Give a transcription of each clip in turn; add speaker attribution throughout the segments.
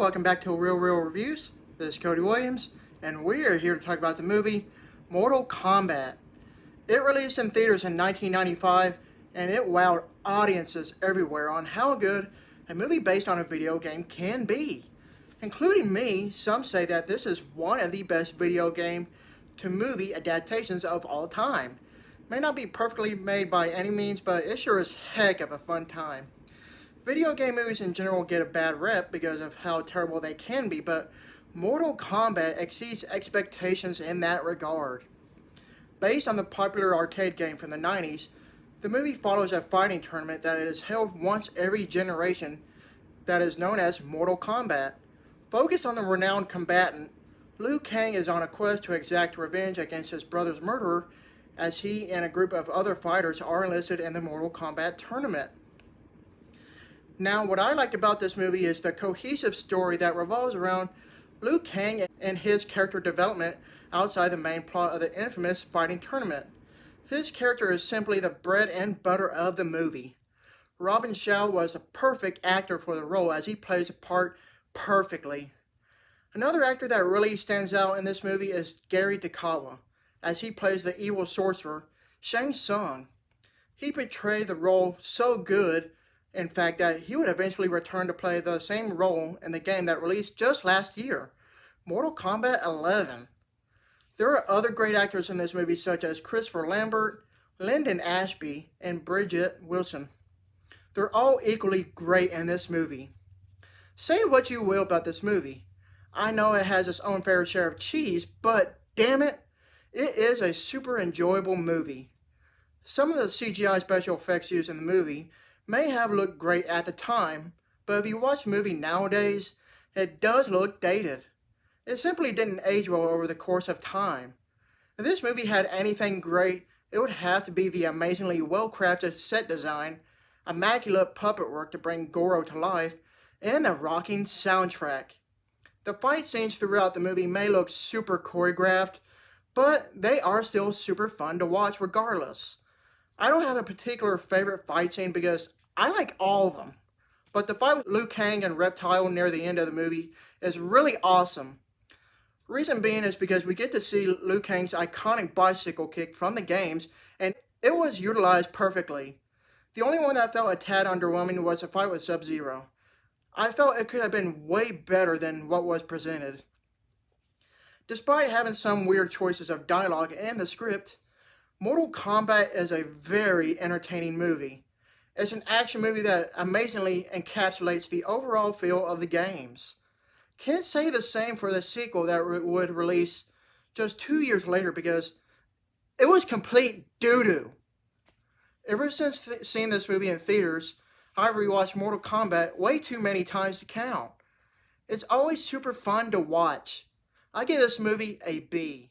Speaker 1: welcome back to Real Reviews. This is Cody Williams, and we are here to talk about the movie Mortal Kombat. It released in theaters in 1995, and it wowed audiences everywhere on how good a movie based on a video game can be. Including me, some say that this is one of the best video game to movie adaptations of all time. May not be perfectly made by any means, but it sure is heck of a fun time. Video game movies in general get a bad rep because of how terrible they can be, but Mortal Kombat exceeds expectations in that regard. Based on the popular arcade game from the 90s, the movie follows a fighting tournament that is held once every generation that is known as Mortal Kombat. Focused on the renowned combatant, Liu Kang is on a quest to exact revenge against his brother's murderer as he and a group of other fighters are enlisted in the Mortal Kombat tournament. Now, what I liked about this movie is the cohesive story that revolves around Liu Kang and his character development outside the main plot of the infamous fighting tournament. His character is simply the bread and butter of the movie. Shou was the perfect actor for the role as he plays the part perfectly. Another actor that really stands out in this movie is Tagawa, as he plays the evil sorcerer, Shang Tsung. He portrayed the role so good, in fact, that he would eventually return to play the same role in the game that released just last year, Mortal Kombat 11. There are other great actors in this movie such as Lambert, Linden, Ashby, and Bridgette Wilson. They're all equally great in this movie. Say what you will about this movie. I know it has its own fair share of cheese, but damn it, it is a super enjoyable movie. Some of the CGI special effects used in the movie may have looked great at the time, but if you watch the movie nowadays, it does look dated. It simply didn't age well over the course of time. If this movie had anything great, it would have to be the amazingly well-crafted set design, immaculate puppet work to bring Goro to life, and a rocking soundtrack. The fight scenes throughout the movie may look super choreographed, but they are still super fun to watch regardless. I don't have a particular favorite fight scene because I like all of them. But the fight with Liu Kang and Reptile near the end of the movie is really awesome. Reason being is because we get to see Liu Kang's iconic bicycle kick from the games, and it was utilized perfectly. The only one that felt a tad underwhelming was the fight with Sub-Zero. I felt it could have been way better than what was presented. Despite having some weird choices of dialogue in the script, Mortal Kombat is a very entertaining movie. It's an action movie that amazingly encapsulates the overall feel of the games. Can't say the same for the sequel that would release just 2 years later because it was complete doo-doo. Ever since seeing this movie in theaters, I've rewatched Mortal Kombat way too many times to count. It's always super fun to watch. I give this movie a B.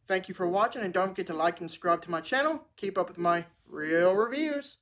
Speaker 1: Thank you for watching, and don't forget to like and subscribe to my channel. Keep up with my real reviews.